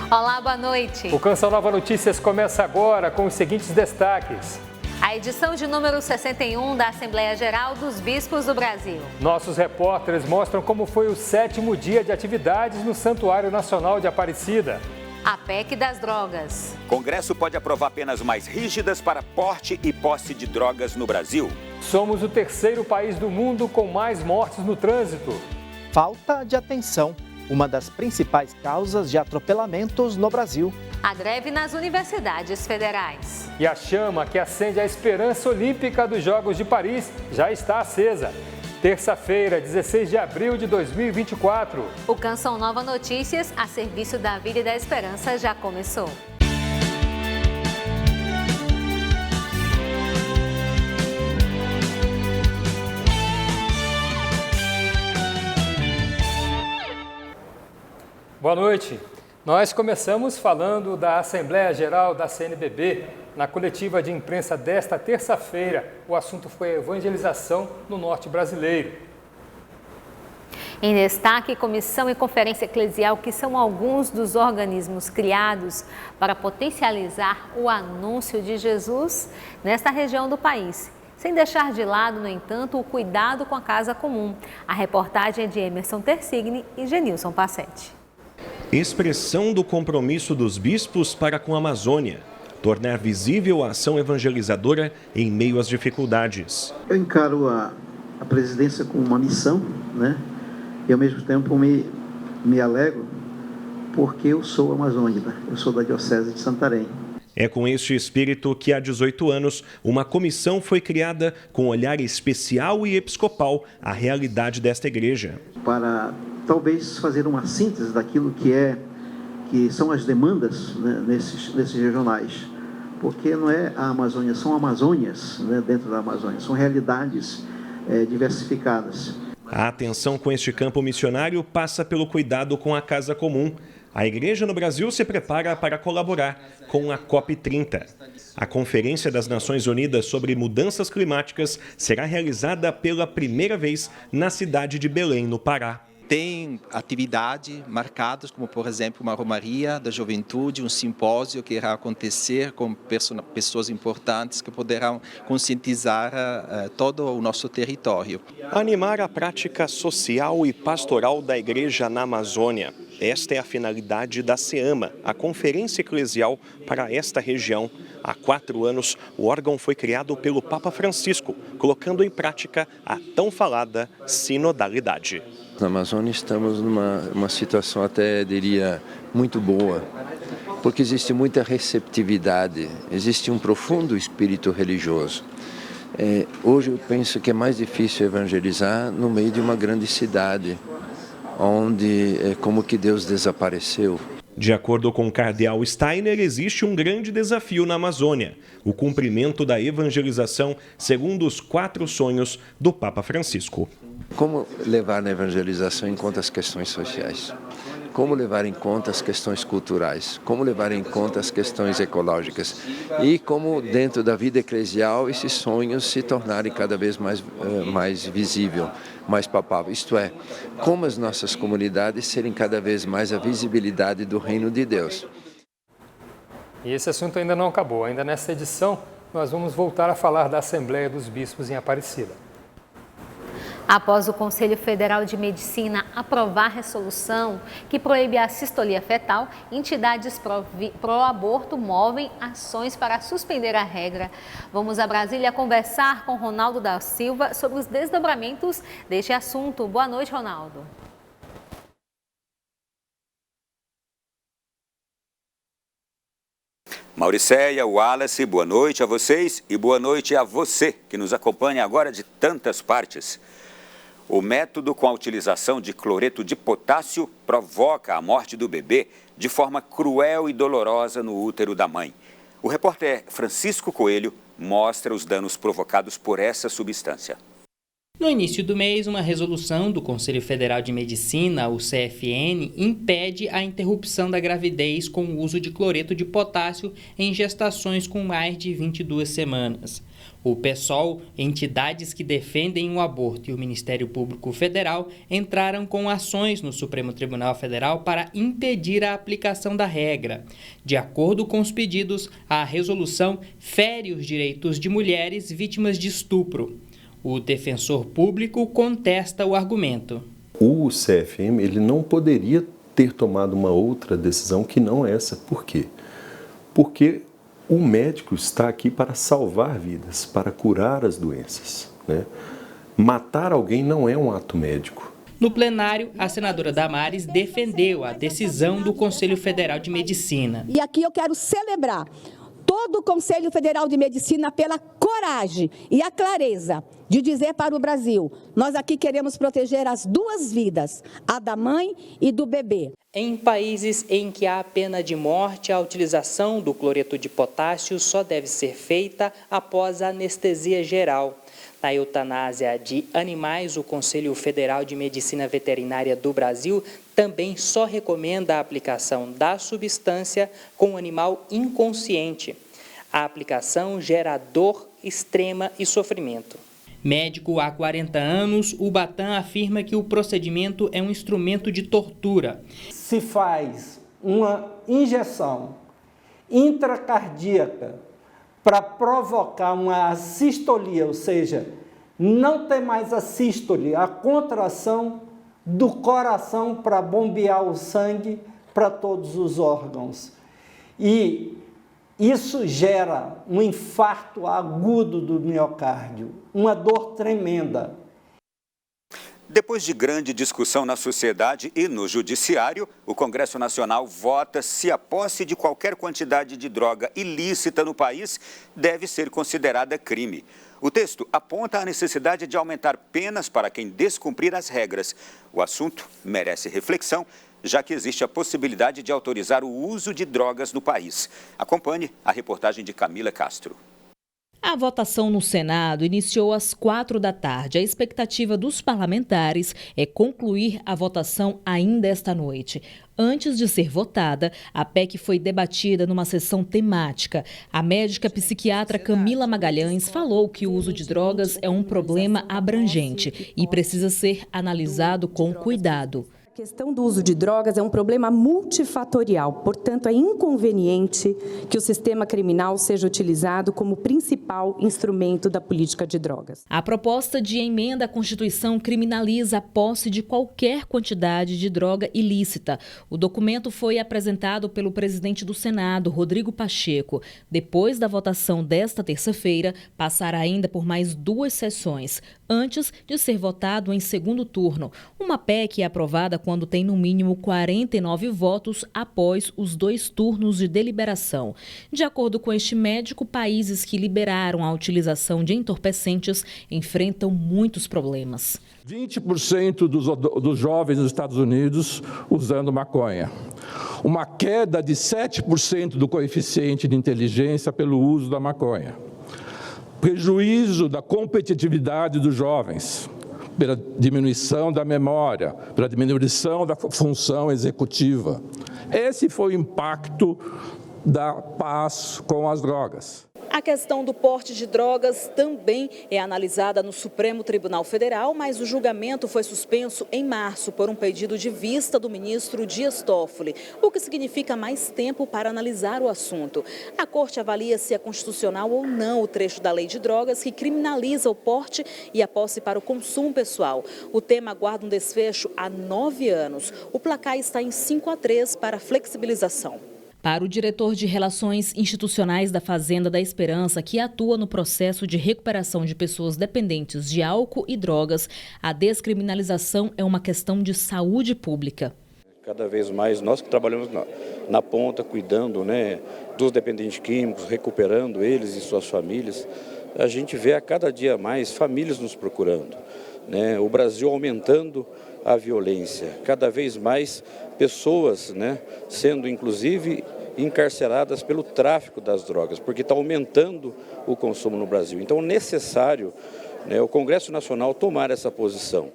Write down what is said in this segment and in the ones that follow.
Olá, boa noite. O Canção Nova Notícias começa agora com os seguintes destaques. A edição de número 61 da Assembleia Geral dos Bispos do Brasil. Nossos repórteres mostram como foi o 7º dia de atividades no Santuário Nacional de Aparecida. A PEC das drogas. Congresso pode aprovar penas mais rígidas para porte e posse de drogas no Brasil. Somos o 3º país do mundo com mais mortes no trânsito. Falta de atenção, uma das principais causas de atropelamentos no Brasil. A greve nas universidades federais. E a chama que acende a esperança olímpica dos Jogos de Paris já está acesa. Terça-feira, 16 de abril de 2024. O Canção Nova Notícias, a serviço da vida e da esperança, já começou. Boa noite. Nós começamos falando da Assembleia Geral da CNBB. Na coletiva de imprensa desta terça-feira, o assunto foi a evangelização no norte brasileiro. Em destaque, comissão e conferência eclesial, que são alguns dos organismos criados para potencializar o anúncio de Jesus nesta região do país. Sem deixar de lado, no entanto, o cuidado com a casa comum. A reportagem é de Emerson Tersigni e Genilson Passetti. Expressão do compromisso dos bispos para com a Amazônia. Tornar visível a ação evangelizadora em meio às dificuldades. Eu encaro a presidência como uma missão, né? E ao mesmo tempo me alegro porque eu sou amazônica, eu sou da Diocese de Santarém. É com este espírito que há 18 anos uma comissão foi criada com olhar especial e episcopal à realidade desta igreja. Para talvez fazer uma síntese daquilo que são as demandas, né, nesses regionais. Porque não é a Amazônia, são Amazônias, né, dentro da Amazônia, são realidades diversificadas. A atenção com este campo missionário passa pelo cuidado com a casa comum. A igreja no Brasil se prepara para colaborar com a COP30. A Conferência das Nações Unidas sobre Mudanças Climáticas será realizada pela primeira vez na cidade de Belém, no Pará. Tem atividades marcadas, como, por exemplo, uma romaria da juventude, um simpósio que irá acontecer com pessoas importantes que poderão conscientizar todo o nosso território. Animar a prática social e pastoral da igreja na Amazônia. Esta é a finalidade da SEAMA, a Conferência Eclesial para esta região. Há 4 anos, o órgão foi criado pelo Papa Francisco, colocando em prática a tão falada sinodalidade. Na Amazônia estamos numa situação até, diria, muito boa, porque existe muita receptividade, existe um profundo espírito religioso. Hoje eu penso que é mais difícil evangelizar no meio de uma grande cidade, onde é como que Deus desapareceu. De acordo com o cardeal Steiner, existe um grande desafio na Amazônia, o cumprimento da evangelização segundo os 4 sonhos do Papa Francisco. Como levar na evangelização em conta as questões sociais? Como levar em conta as questões culturais? Como levar em conta as questões ecológicas? E como, dentro da vida eclesial, esses sonhos se tornarem cada vez mais visível, mais palpável. Isto é, como as nossas comunidades serem cada vez mais a visibilidade do reino de Deus. E esse assunto ainda não acabou. Ainda nessa edição, nós vamos voltar a falar da Assembleia dos Bispos em Aparecida. Após o Conselho Federal de Medicina aprovar resolução que proíbe a sistolia fetal, entidades pró-aborto movem ações para suspender a regra. Vamos a Brasília conversar com Ronaldo da Silva sobre os desdobramentos deste assunto. Boa noite, Ronaldo. Mauricéia, Wallace, boa noite a vocês e boa noite a você que nos acompanha agora de tantas partes. O método com a utilização de cloreto de potássio provoca a morte do bebê de forma cruel e dolorosa no útero da mãe. O repórter Francisco Coelho mostra os danos provocados por essa substância. No início do mês, uma resolução do Conselho Federal de Medicina, o CFN, impede a interrupção da gravidez com o uso de cloreto de potássio em gestações com mais de 22 semanas. O PSOL, entidades que defendem o aborto e o Ministério Público Federal entraram com ações no Supremo Tribunal Federal para impedir a aplicação da regra. De acordo com os pedidos, a resolução fere os direitos de mulheres vítimas de estupro. O defensor público contesta o argumento. O CFM ele não poderia ter tomado uma outra decisão que não essa. Por quê? Porque o médico está aqui para salvar vidas, para curar as doenças, né? Matar alguém não é um ato médico. No plenário, a senadora Damares defendeu a decisão do Conselho Federal de Medicina. E aqui eu quero celebrar todo o Conselho Federal de Medicina pela coragem e a clareza de dizer para o Brasil: nós aqui queremos proteger as duas vidas, a da mãe e do bebê. Em países em que há pena de morte, a utilização do cloreto de potássio só deve ser feita após a anestesia geral. Na eutanásia de animais, o Conselho Federal de Medicina Veterinária do Brasil também só recomenda a aplicação da substância com o animal inconsciente. A aplicação gera dor extrema e sofrimento. Médico há 40 anos, o Batan afirma que o procedimento é um instrumento de tortura. Se faz uma injeção intracardíaca para provocar uma assistolia, ou seja, não ter mais a sístole, a contração do coração para bombear o sangue para todos os órgãos. E isso gera um infarto agudo do miocárdio, uma dor tremenda. Depois de grande discussão na sociedade e no judiciário, o Congresso Nacional vota se a posse de qualquer quantidade de droga ilícita no país deve ser considerada crime. O texto aponta a necessidade de aumentar penas para quem descumprir as regras. O assunto merece reflexão, já que existe a possibilidade de autorizar o uso de drogas no país. Acompanhe a reportagem de Camila Castro. A votação no Senado iniciou às 4 da tarde. A expectativa dos parlamentares é concluir a votação ainda esta noite. Antes de ser votada, a PEC foi debatida numa sessão temática. A médica psiquiatra Camila Magalhães falou que o uso de drogas é um problema abrangente e precisa ser analisado com cuidado. A questão do uso de drogas é um problema multifatorial, portanto, é inconveniente que o sistema criminal seja utilizado como principal instrumento da política de drogas. A proposta de emenda à Constituição criminaliza a posse de qualquer quantidade de droga ilícita. O documento foi apresentado pelo presidente do Senado, Rodrigo Pacheco. Depois da votação desta terça-feira, passará ainda por mais 2 sessões, antes de ser votado em segundo turno. Uma PEC é aprovada quando tem no mínimo 49 votos após os 2 turnos de deliberação. De acordo com este médico, países que liberaram a utilização de entorpecentes enfrentam muitos problemas. 20% dos jovens nos Estados Unidos usando maconha. Uma queda de 7% do coeficiente de inteligência pelo uso da maconha. Prejuízo da competitividade dos jovens, pela diminuição da memória, pela diminuição da função executiva. Esse foi o impacto da paz com as drogas. A questão do porte de drogas também é analisada no Supremo Tribunal Federal, mas o julgamento foi suspenso em março por um pedido de vista do ministro Dias Toffoli, o que significa mais tempo para analisar o assunto. A Corte avalia se é constitucional ou não o trecho da lei de drogas que criminaliza o porte e a posse para o consumo pessoal. O tema aguarda um desfecho há 9 anos. O placar está em 5-3 para flexibilização. Para o diretor de Relações Institucionais da Fazenda da Esperança, que atua no processo de recuperação de pessoas dependentes de álcool e drogas, a descriminalização é uma questão de saúde pública. Cada vez mais nós que trabalhamos na ponta, cuidando, dos dependentes químicos, recuperando eles e suas famílias, a gente vê a cada dia mais famílias nos procurando, o Brasil aumentando a violência, cada vez mais pessoas sendo inclusive encarceradas pelo tráfico das drogas, porque está aumentando o consumo no Brasil. Então é necessário o Congresso Nacional tomar essa posição.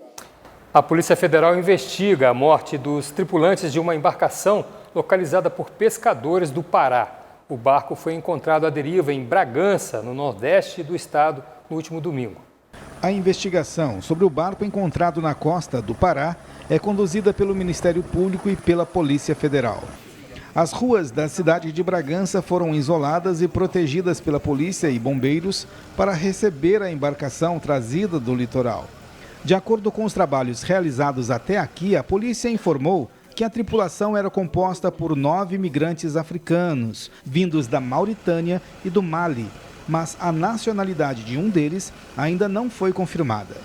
A Polícia Federal investiga a morte dos tripulantes de uma embarcação localizada por pescadores do Pará. O barco foi encontrado à deriva em Bragança, no nordeste do estado, no último domingo. A investigação sobre o barco encontrado na costa do Pará é conduzida pelo Ministério Público e pela Polícia Federal. As ruas da cidade de Bragança foram isoladas e protegidas pela polícia e bombeiros para receber a embarcação trazida do litoral. De acordo com os trabalhos realizados até aqui, a polícia informou que a tripulação era composta por 9 imigrantes africanos, vindos da Mauritânia e do Mali, mas a nacionalidade de um deles ainda não foi confirmada.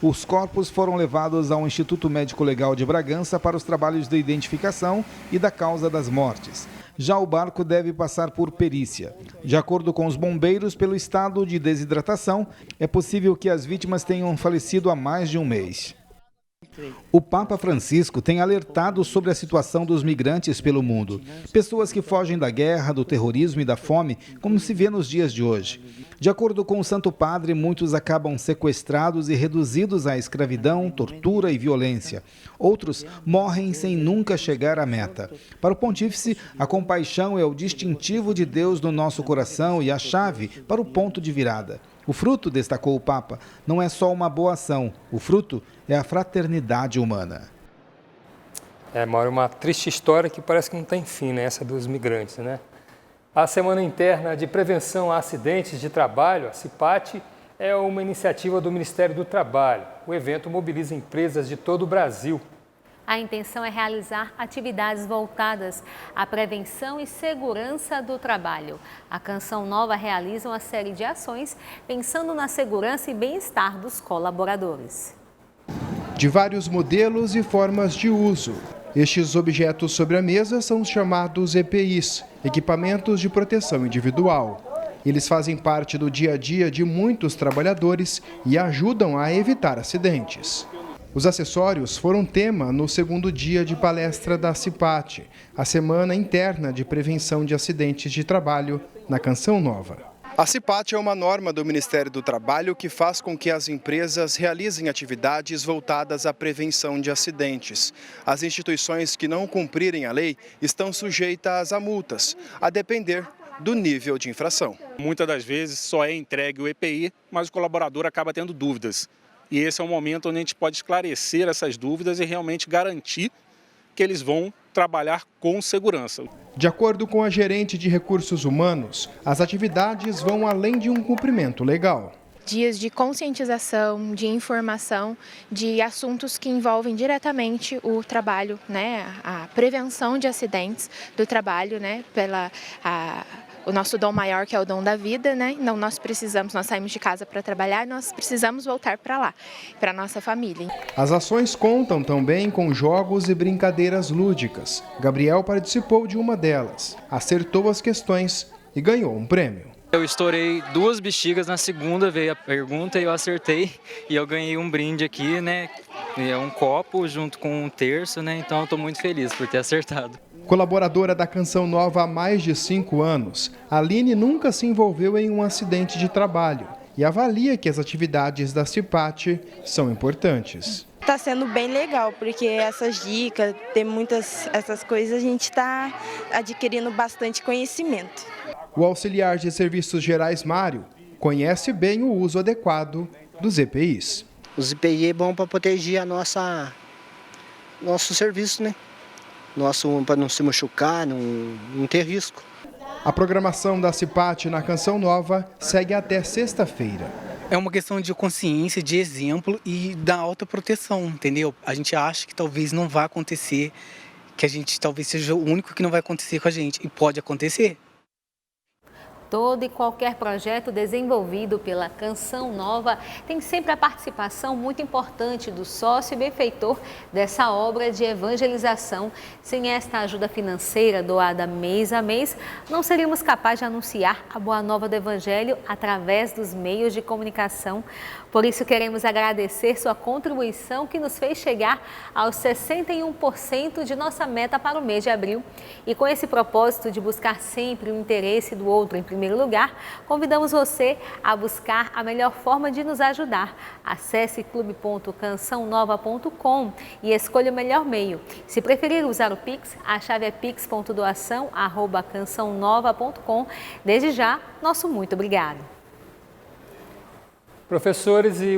Os corpos foram levados ao Instituto Médico Legal de Bragança para os trabalhos de identificação e da causa das mortes. Já o barco deve passar por perícia. De acordo com os bombeiros, pelo estado de desidratação, é possível que as vítimas tenham falecido há mais de um mês. O Papa Francisco tem alertado sobre a situação dos migrantes pelo mundo. Pessoas que fogem da guerra, do terrorismo e da fome, como se vê nos dias de hoje. De acordo com o Santo Padre, muitos acabam sequestrados e reduzidos à escravidão, tortura e violência. Outros morrem sem nunca chegar à meta. Para o Pontífice, a compaixão é o distintivo de Deus no nosso coração e a chave para o ponto de virada. O fruto, destacou o Papa, não é só uma boa ação. O fruto é a fraternidade humana. Mauro, uma triste história que parece que não tem fim, né? Essa dos migrantes, né? A Semana Interna de Prevenção a Acidentes de Trabalho, a CIPAT, é uma iniciativa do Ministério do Trabalho. O evento mobiliza empresas de todo o Brasil. A intenção é realizar atividades voltadas à prevenção e segurança do trabalho. A Canção Nova realiza uma série de ações pensando na segurança e bem-estar dos colaboradores. De vários modelos e formas de uso. Estes objetos sobre a mesa são os chamados EPIs, equipamentos de proteção individual. Eles fazem parte do dia a dia de muitos trabalhadores e ajudam a evitar acidentes. Os acessórios foram tema no segundo dia de palestra da CIPAT, a Semana Interna de Prevenção de Acidentes de Trabalho, na Canção Nova. A CIPAT é uma norma do Ministério do Trabalho que faz com que as empresas realizem atividades voltadas à prevenção de acidentes. As instituições que não cumprirem a lei estão sujeitas a multas, a depender do nível de infração. Muitas das vezes só é entregue o EPI, mas o colaborador acaba tendo dúvidas. E esse é o momento onde a gente pode esclarecer essas dúvidas e realmente garantir que eles vão trabalhar com segurança. De acordo com a gerente de recursos humanos, as atividades vão além de um cumprimento legal. Dias de conscientização, de informação, de assuntos que envolvem diretamente o trabalho, a prevenção de acidentes do trabalho, o nosso dom maior, que é o dom da vida, Então nós saímos de casa para trabalhar e nós precisamos voltar para lá, para a nossa família. As ações contam também com jogos e brincadeiras lúdicas. Gabriel participou de uma delas, acertou as questões e ganhou um prêmio. Eu estourei 2 bexigas, na segunda veio a pergunta e eu acertei e eu ganhei um brinde aqui, É um copo junto com um terço, Então eu estou muito feliz por ter acertado. Colaboradora da Canção Nova há mais de 5 anos, Aline nunca se envolveu em um acidente de trabalho e avalia que as atividades da CIPAT são importantes. Está sendo bem legal, porque essas dicas, tem essas coisas, a gente está adquirindo bastante conhecimento. O auxiliar de serviços gerais, Mário, conhece bem o uso adequado dos EPIs. Os EPI é bom para proteger nosso serviço, para não se machucar, não ter risco. A programação da CIPAT na Canção Nova segue até sexta-feira. É uma questão de consciência, de exemplo e da autoproteção, entendeu? A gente acha que talvez não vá acontecer, que a gente talvez seja o único que não vai acontecer com a gente, e pode acontecer. Todo e qualquer projeto desenvolvido pela Canção Nova tem sempre a participação muito importante do sócio e benfeitor dessa obra de evangelização. Sem esta ajuda financeira doada mês a mês, não seríamos capazes de anunciar a boa nova do Evangelho através dos meios de comunicação. Por isso, queremos agradecer sua contribuição que nos fez chegar aos 61% de nossa meta para o mês de abril. E com esse propósito de buscar sempre o interesse do outro em primeiro primeiro lugar, convidamos você a buscar a melhor forma de nos ajudar. Acesse clube.cançãonova.com e escolha o melhor meio. Se preferir usar o Pix, a chave é pix.doação@cançãonova.com. Desde já, nosso muito obrigado. Professores de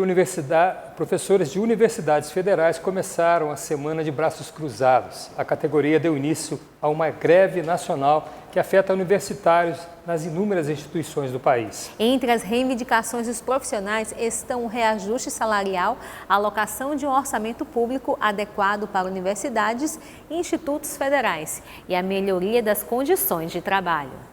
universidades federais começaram a semana de braços cruzados. A categoria deu início a uma greve nacional que afeta universitários nas inúmeras instituições do país. Entre as reivindicações dos profissionais estão o reajuste salarial, a alocação de um orçamento público adequado para universidades e institutos federais e a melhoria das condições de trabalho.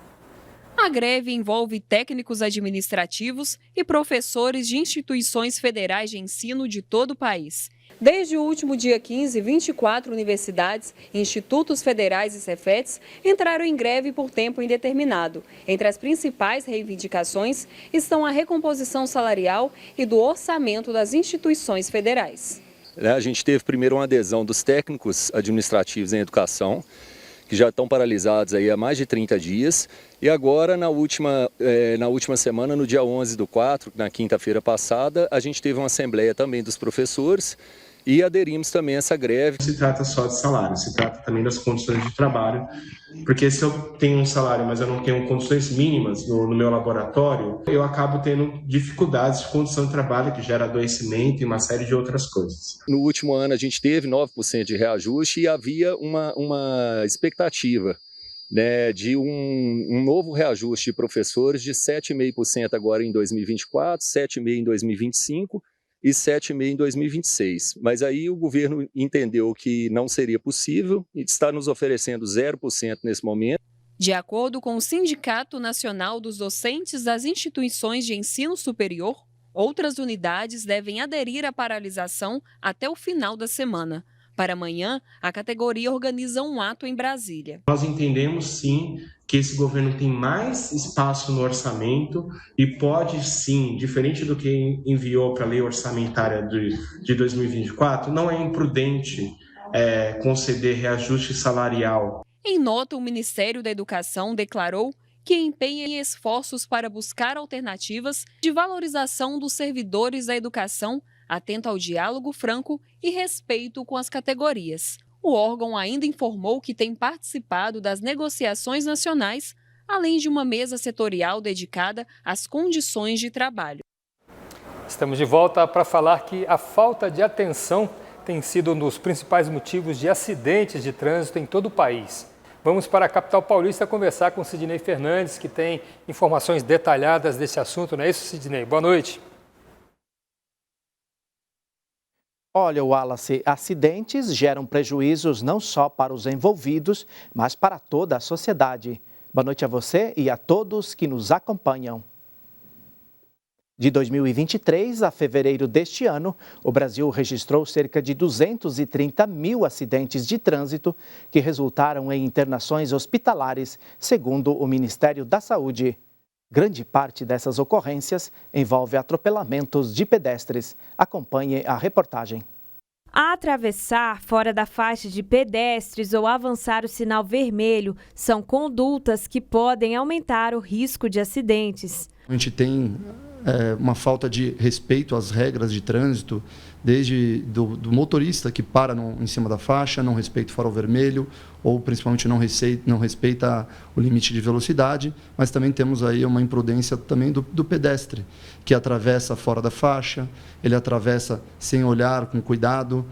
A greve envolve técnicos administrativos e professores de instituições federais de ensino de todo o país. Desde o último dia 15, 24 universidades, institutos federais e Cefetes entraram em greve por tempo indeterminado. Entre as principais reivindicações estão a recomposição salarial e do orçamento das instituições federais. A gente teve primeiro uma adesão dos técnicos administrativos em educação, que já estão paralisados aí há mais de 30 dias. E agora, na última semana, no dia 11/4, na quinta-feira passada, a gente teve uma assembleia também dos professores e aderimos também a essa greve. Não se trata só de salário, se trata também das condições de trabalho, porque se eu tenho um salário, mas eu não tenho condições mínimas no meu laboratório, eu acabo tendo dificuldades de condição de trabalho, que gera adoecimento e uma série de outras coisas. No último ano a gente teve 9% de reajuste e havia uma expectativa, né, de um novo reajuste de professores de 7,5% agora em 2024, 7,5% em 2025 e 7,5% em 2026. Mas aí o governo entendeu que não seria possível e está nos oferecendo 0% nesse momento. De acordo com o Sindicato Nacional dos Docentes das Instituições de Ensino Superior, outras unidades devem aderir à paralisação até o final da semana. Para amanhã, a categoria organiza um ato em Brasília. Nós entendemos, sim, que esse governo tem mais espaço no orçamento e pode, sim, diferente do que enviou para a lei orçamentária de 2024, não é imprudente conceder reajuste salarial. Em nota, o Ministério da Educação declarou que empenha esforços para buscar alternativas de valorização dos servidores da educação, atento ao diálogo franco e respeito com as categorias. O órgão ainda informou que tem participado das negociações nacionais, além de uma mesa setorial dedicada às condições de trabalho. Estamos de volta para falar que a falta de atenção tem sido um dos principais motivos de acidentes de trânsito em todo o país. Vamos para a capital paulista conversar com Sidney Fernandes, que tem informações detalhadas desse assunto. Não é isso, Sidney? Boa noite. Olha, Wallace, acidentes geram prejuízos não só para os envolvidos, mas para toda a sociedade. Boa noite a você e a todos que nos acompanham. De 2023 a fevereiro deste ano, o Brasil registrou cerca de 230 mil acidentes de trânsito que resultaram em internações hospitalares, segundo o Ministério da Saúde. Grande parte dessas ocorrências envolve atropelamentos de pedestres. Acompanhe a reportagem. Atravessar fora da faixa de pedestres ou avançar o sinal vermelho são condutas que podem aumentar o risco de acidentes. A gente tem uma falta de respeito às regras de trânsito, desde do motorista que para em cima da faixa, não respeita o farol vermelho, ou principalmente não respeita o limite de velocidade, mas também temos aí uma imprudência também do pedestre, que atravessa fora da faixa, ele atravessa sem olhar, com cuidado,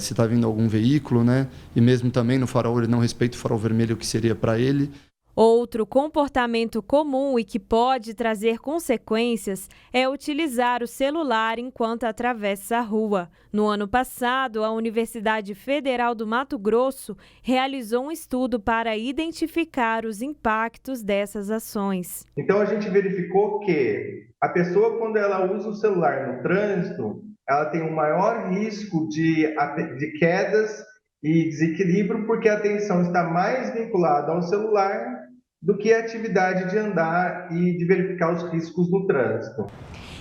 se está vindo algum veículo, né? E mesmo também no farol ele não respeita o farol vermelho que seria para ele. Outro comportamento comum e que pode trazer consequências é utilizar o celular enquanto atravessa a rua. No ano passado, a Universidade Federal do Mato Grosso realizou um estudo para identificar os impactos dessas ações. Então a gente verificou que a pessoa, quando ela usa o celular no trânsito, ela tem um maior risco de quedas e desequilíbrio, porque a atenção está mais vinculada ao celular do que a atividade de andar e de verificar os riscos no trânsito.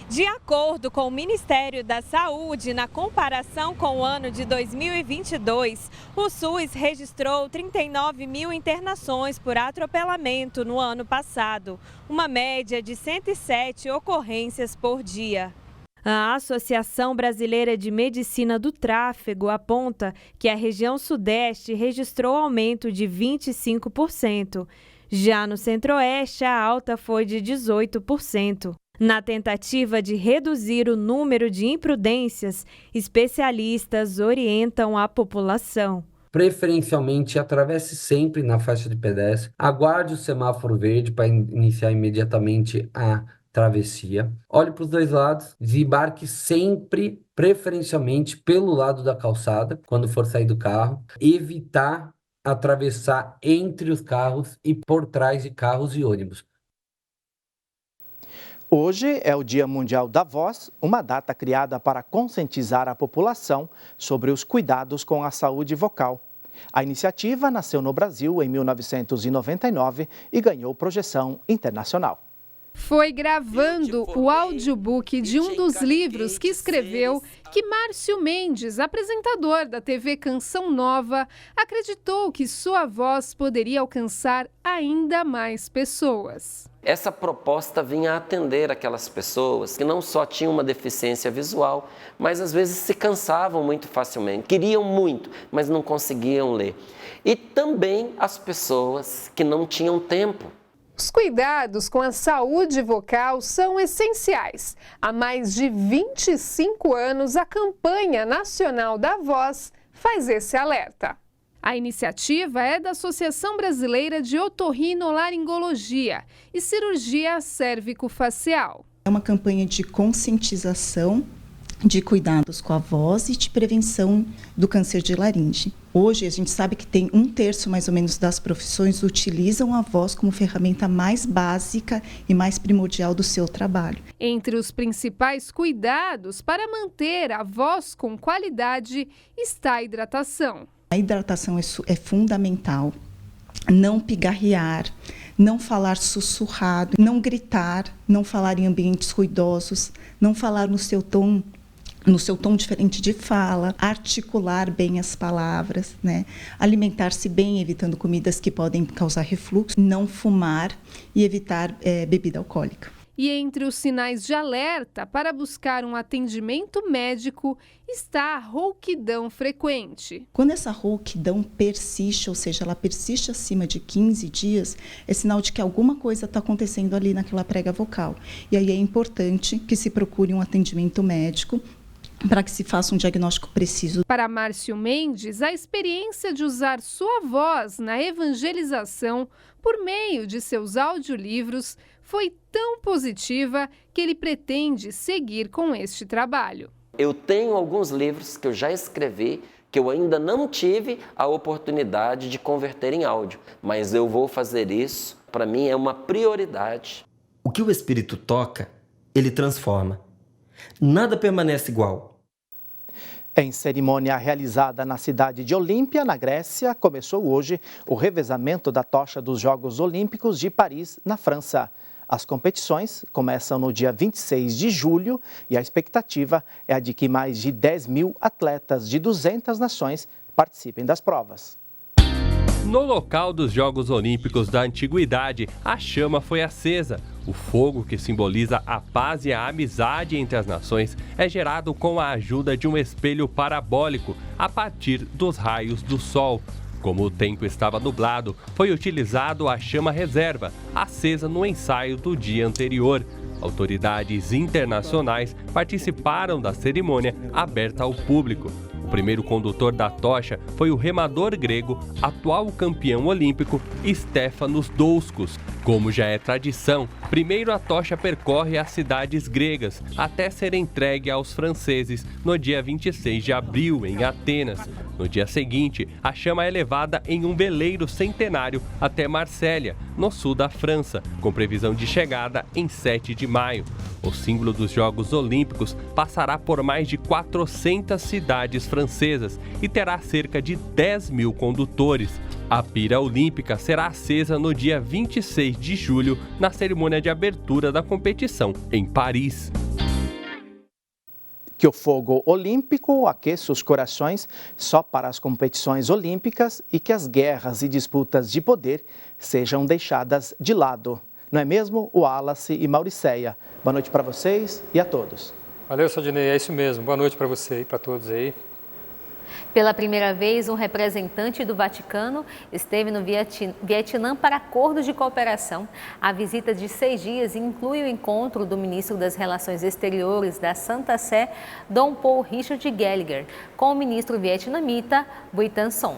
De acordo com o Ministério da Saúde, na comparação com o ano de 2022, o SUS registrou 39 mil internações por atropelamento no ano passado, uma média de 107 ocorrências por dia. A Associação Brasileira de Medicina do Tráfego aponta que a região sudeste registrou aumento de 25%. Já no centro-oeste, a alta foi de 18%. Na tentativa de reduzir o número de imprudências, especialistas orientam a população. Preferencialmente, atravesse sempre na faixa de pedestre, aguarde o semáforo verde para iniciar imediatamente a travessia, olhe para os dois lados, desembarque sempre, preferencialmente, pelo lado da calçada, quando for sair do carro, evitar atravessar entre os carros e por trás de carros e ônibus. Hoje é o Dia Mundial da Voz, uma data criada para conscientizar a população sobre os cuidados com a saúde vocal. A iniciativa nasceu no Brasil em 1999 e ganhou projeção internacional. Foi gravando o audiobook de um dos livros que escreveu que Márcio Mendes, apresentador da TV Canção Nova, acreditou que sua voz poderia alcançar ainda mais pessoas. Essa proposta vinha atender aquelas pessoas que não só tinham uma deficiência visual, mas às vezes se cansavam muito facilmente, queriam muito, mas não conseguiam ler. E também as pessoas que não tinham tempo. Os cuidados com a saúde vocal são essenciais. Há mais de 25 anos, a campanha nacional da voz faz esse alerta. A iniciativa é da Associação Brasileira de Otorrinolaringologia e Cirurgia Cérvico-Facial. É uma campanha de conscientização de cuidados com a voz e de prevenção do câncer de laringe. Hoje, a gente sabe que tem 1/3 mais ou menos das profissões utilizam a voz como ferramenta mais básica e mais primordial do seu trabalho. Entre os principais cuidados para manter a voz com qualidade está a hidratação. A hidratação é fundamental. Não pigarrear, não falar sussurrado, não gritar, não falar em ambientes ruidosos, não falar no seu tom diferente de fala, articular bem as palavras, né? Alimentar-se bem, evitando comidas que podem causar refluxo, não fumar e evitar bebida alcoólica. E entre os sinais de alerta para buscar um atendimento médico está a rouquidão frequente. Quando essa rouquidão persiste, ou seja, ela persiste acima de 15 dias, é sinal de que alguma coisa está acontecendo ali naquela prega vocal. E aí é importante que se procure um atendimento médico para que se faça um diagnóstico preciso. Para Márcio Mendes, a experiência de usar sua voz na evangelização por meio de seus audiolivros foi tão positiva que ele pretende seguir com este trabalho. Eu tenho alguns livros que eu já escrevi, que eu ainda não tive a oportunidade de converter em áudio, mas eu vou fazer isso, para mim é uma prioridade. O que o Espírito toca, ele transforma. Nada permanece igual. Em cerimônia realizada na cidade de Olímpia, na Grécia, começou hoje o revezamento da tocha dos Jogos Olímpicos de Paris, na França. As competições começam no dia 26 de julho e a expectativa é a de que mais de 10 mil atletas de 200 nações participem das provas. No local dos Jogos Olímpicos da Antiguidade, a chama foi acesa. O fogo, que simboliza a paz e a amizade entre as nações, é gerado com a ajuda de um espelho parabólico a partir dos raios do sol. Como o tempo estava nublado, foi utilizado a chama reserva, acesa no ensaio do dia anterior. Autoridades internacionais participaram da cerimônia aberta ao público. O primeiro condutor da tocha foi o remador grego, atual campeão olímpico, Stefanos Douskos. Como já é tradição, primeiro a tocha percorre as cidades gregas até ser entregue aos franceses no dia 26 de abril, em Atenas. No dia seguinte, a chama é levada em um veleiro centenário até Marsella, no sul da França, com previsão de chegada em 7 de maio. O símbolo dos Jogos Olímpicos passará por mais de 400 cidades francesas e terá cerca de 10 mil condutores. A pira olímpica será acesa no dia 26 de julho, na cerimônia de abertura da competição em Paris. Que o fogo olímpico aqueça os corações só para as competições olímpicas e que as guerras e disputas de poder sejam deixadas de lado. Não é mesmo, Wallace e Mauriceia? Boa noite para vocês e a todos. Valeu, Saldinei, é isso mesmo. Boa noite para você e para todos aí. Pela primeira vez, um representante do Vaticano esteve no Vietnã para acordos de cooperação. A visita de 6 dias inclui o encontro do ministro das Relações Exteriores da Santa Sé, Dom Paul Richard Gallagher, com o ministro vietnamita Bui Thanh Son.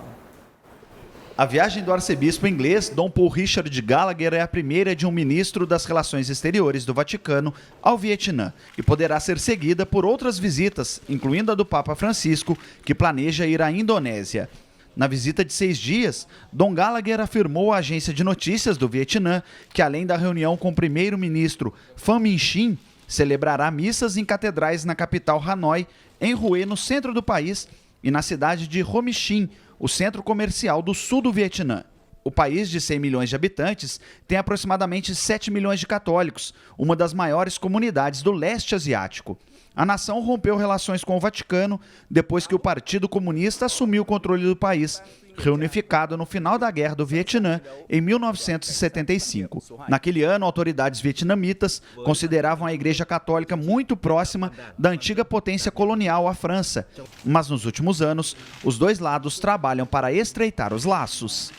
A viagem do arcebispo inglês, Dom Paul Richard Gallagher, é a primeira de um ministro das Relações Exteriores do Vaticano ao Vietnã e poderá ser seguida por outras visitas, incluindo a do Papa Francisco, que planeja ir à Indonésia. Na visita de 6 dias, Dom Gallagher afirmou à agência de notícias do Vietnã que, além da reunião com o primeiro-ministro Pham Minh Chinh, celebrará missas em catedrais na capital Hanoi, em Hue, no centro do país, e na cidade de Ho Chi Minh, o centro comercial do sul do Vietnã. O país, de 100 milhões de habitantes, tem aproximadamente 7 milhões de católicos, uma das maiores comunidades do leste asiático. A nação rompeu relações com o Vaticano depois que o Partido Comunista assumiu o controle do país, reunificado no final da Guerra do Vietnã, em 1975. Naquele ano, autoridades vietnamitas consideravam a Igreja Católica muito próxima da antiga potência colonial, a França. Mas nos últimos anos, os dois lados trabalham para estreitar os laços.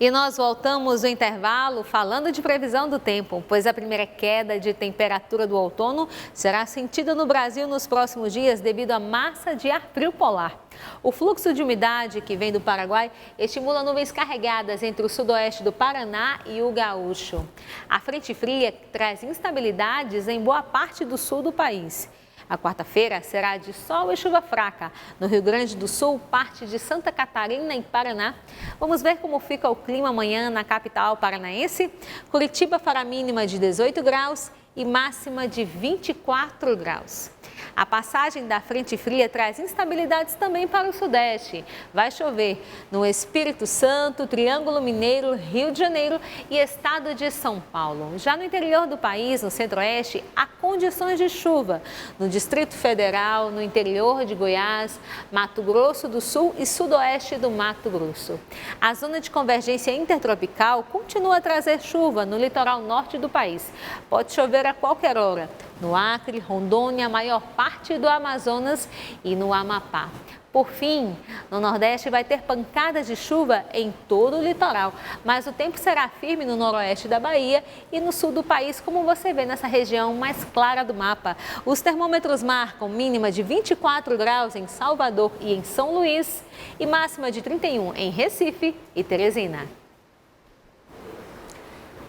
E nós voltamos ao intervalo falando de previsão do tempo, pois a primeira queda de temperatura do outono será sentida no Brasil nos próximos dias devido à massa de ar frio polar. O fluxo de umidade que vem do Paraguai estimula nuvens carregadas entre o sudoeste do Paraná e o Gaúcho. A frente fria traz instabilidades em boa parte do sul do país. A quarta-feira será de sol e chuva fraca. No Rio Grande do Sul, parte de Santa Catarina e Paraná. Vamos ver como fica o clima amanhã na capital paranaense. Curitiba fará mínima de 18 graus e máxima de 24 graus. A passagem da frente fria traz instabilidades também para o sudeste. Vai chover no Espírito Santo, Triângulo Mineiro, Rio de Janeiro e estado de São Paulo. Já no interior do país, no centro-oeste, há condições de chuva. No Distrito Federal, no interior de Goiás, Mato Grosso do Sul e sudoeste do Mato Grosso. A zona de convergência intertropical continua a trazer chuva no litoral norte do país. Pode chover a qualquer hora. No Acre, Rondônia, a maior parte do Amazonas e no Amapá. Por fim, no Nordeste vai ter pancadas de chuva em todo o litoral, mas o tempo será firme no noroeste da Bahia e no sul do país, como você vê nessa região mais clara do mapa. Os termômetros marcam mínima de 24 graus em Salvador e em São Luís e máxima de 31 em Recife e Teresina.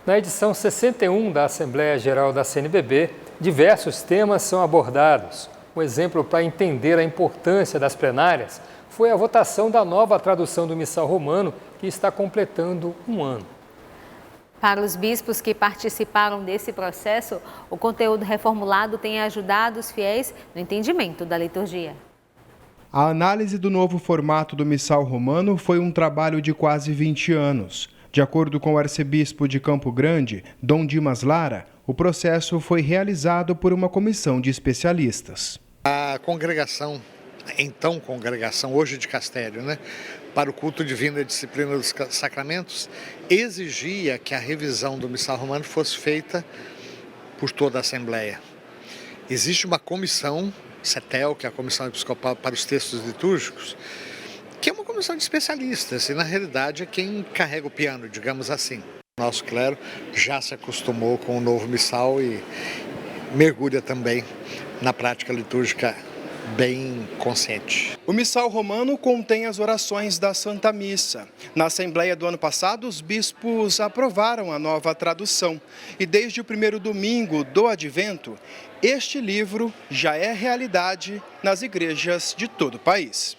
Na edição 61 da Assembleia Geral da CNBB, diversos temas são abordados. Um exemplo para entender a importância das plenárias foi a votação da nova tradução do Missal Romano, que está completando um ano. Para os bispos que participaram desse processo, o conteúdo reformulado tem ajudado os fiéis no entendimento da liturgia. A análise do novo formato do Missal Romano foi um trabalho de quase 20 anos. De acordo com o arcebispo de Campo Grande, Dom Dimas Lara, o processo foi realizado por uma comissão de especialistas. A congregação, então congregação hoje de Castério, para o culto divino e a disciplina dos sacramentos, exigia que a revisão do Missal Romano fosse feita por toda a Assembleia. Existe uma comissão, CETEL, que é a Comissão Episcopal para os Textos Litúrgicos, que é uma comissão de especialistas e, na realidade, é quem carrega o piano, digamos assim. Nosso clero já se acostumou com o novo missal e mergulha também na prática litúrgica bem consciente. O Missal Romano contém as orações da Santa Missa. Na Assembleia do ano passado, os bispos aprovaram a nova tradução. E desde o primeiro domingo do Advento, este livro já é realidade nas igrejas de todo o país.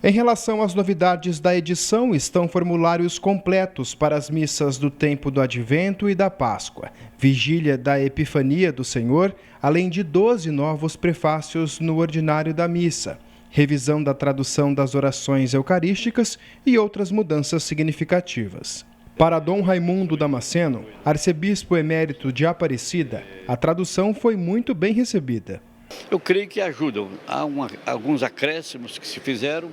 Em relação às novidades da edição, estão formulários completos para as missas do tempo do Advento e da Páscoa, Vigília da Epifania do Senhor, além de 12 novos prefácios no ordinário da missa, revisão da tradução das orações eucarísticas e outras mudanças significativas. Para Dom Raimundo Damasceno, arcebispo emérito de Aparecida, a tradução foi muito bem recebida. Eu creio que ajudam. Há alguns acréscimos que se fizeram,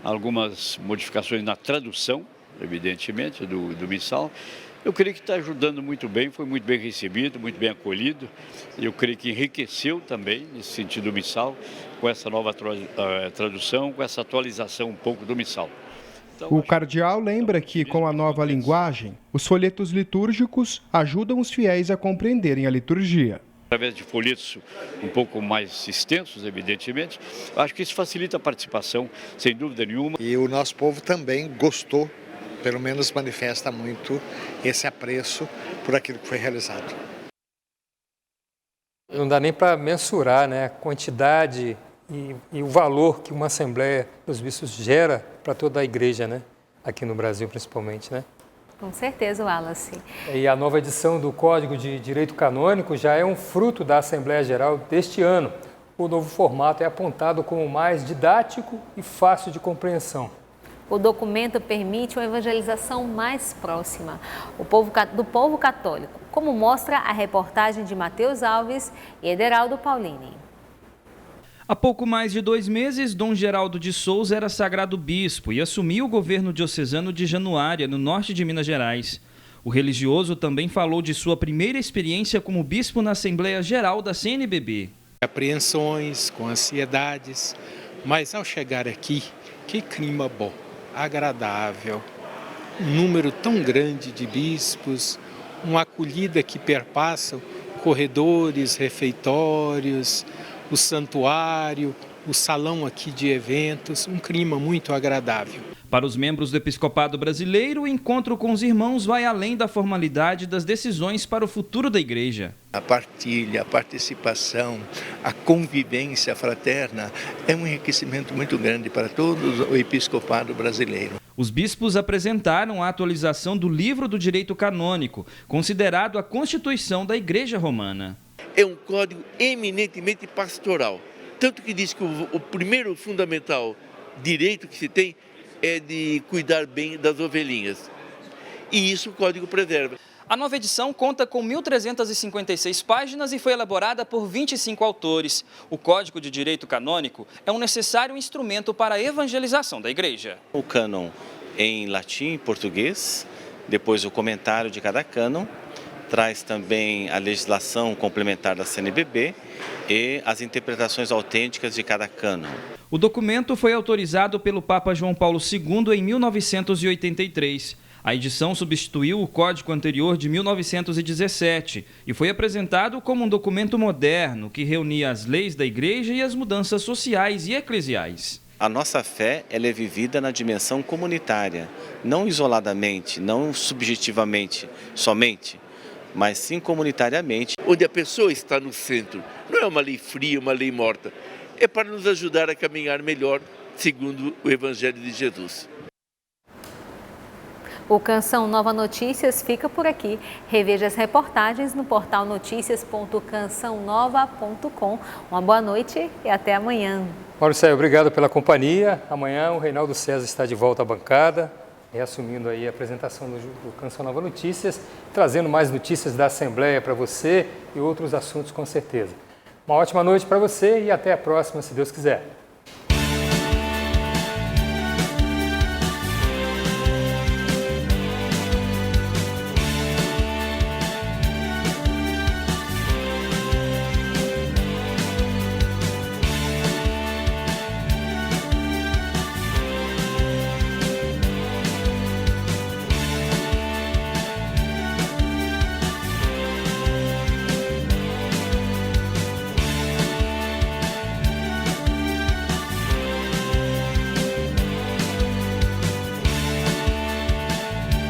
algumas modificações na tradução, evidentemente, do missal. Eu creio que está ajudando muito bem, foi muito bem recebido, muito bem acolhido. Eu creio que enriqueceu também, nesse sentido, o missal, com essa nova tradução, com essa atualização um pouco do missal. Então, o cardeal lembra que, com a nova linguagem, os folhetos litúrgicos ajudam os fiéis a compreenderem a liturgia. Através de folhetos um pouco mais extensos, evidentemente, acho que isso facilita a participação, sem dúvida nenhuma. E o nosso povo também gostou, pelo menos manifesta muito esse apreço por aquilo que foi realizado. Não dá nem para mensurar, né, a quantidade e o valor que uma Assembleia dos Bispos gera para toda a igreja, né, aqui no Brasil principalmente, né? Com certeza, Wallace. E a nova edição do Código de Direito Canônico já é um fruto da Assembleia Geral deste ano. O novo formato é apontado como mais didático e fácil de compreensão. O documento permite uma evangelização mais próxima do povo católico, como mostra a reportagem de Matheus Alves e Ederaldo Paulini. Há pouco mais de 2 meses, Dom Geraldo de Souza era sagrado bispo e assumiu o governo diocesano de Januária, no norte de Minas Gerais. O religioso também falou de sua primeira experiência como bispo na Assembleia Geral da CNBB. Apreensões, com ansiedades, mas ao chegar aqui, que clima bom, agradável, um número tão grande de bispos, uma acolhida que perpassa corredores, refeitórios, o santuário, o salão aqui de eventos, um clima muito agradável. Para os membros do Episcopado Brasileiro, o encontro com os irmãos vai além da formalidade das decisões para o futuro da Igreja. A partilha, a participação, a convivência fraterna é um enriquecimento muito grande para todo o Episcopado Brasileiro. Os bispos apresentaram a atualização do Livro do Direito Canônico, considerado a Constituição da Igreja Romana. É um código eminentemente pastoral, tanto que diz que o primeiro fundamental direito que se tem é de cuidar bem das ovelhinhas. E isso o código preserva. A nova edição conta com 1.356 páginas e foi elaborada por 25 autores. O Código de Direito Canônico é um necessário instrumento para a evangelização da Igreja. O cânon em latim e português, depois o comentário de cada cânon, traz também a legislação complementar da CNBB e as interpretações autênticas de cada cânon. O documento foi autorizado pelo Papa João Paulo II em 1983. A edição substituiu o código anterior de 1917 e foi apresentado como um documento moderno que reunia as leis da Igreja e as mudanças sociais e eclesiais. A nossa fé ela é vivida na dimensão comunitária, não isoladamente, não subjetivamente somente, mas sim comunitariamente. Onde a pessoa está no centro, não é uma lei fria, uma lei morta, é para nos ajudar a caminhar melhor segundo o Evangelho de Jesus. O Canção Nova Notícias fica por aqui. Reveja as reportagens no portal noticias.cançãonova.com. Uma boa noite e até amanhã. Maurício, obrigado pela companhia. Amanhã o Reinaldo César está de volta à bancada, reassumindo aí a apresentação do Canção Nova Notícias, trazendo mais notícias da Assembleia para você e outros assuntos com certeza. Uma ótima noite para você e até a próxima, se Deus quiser.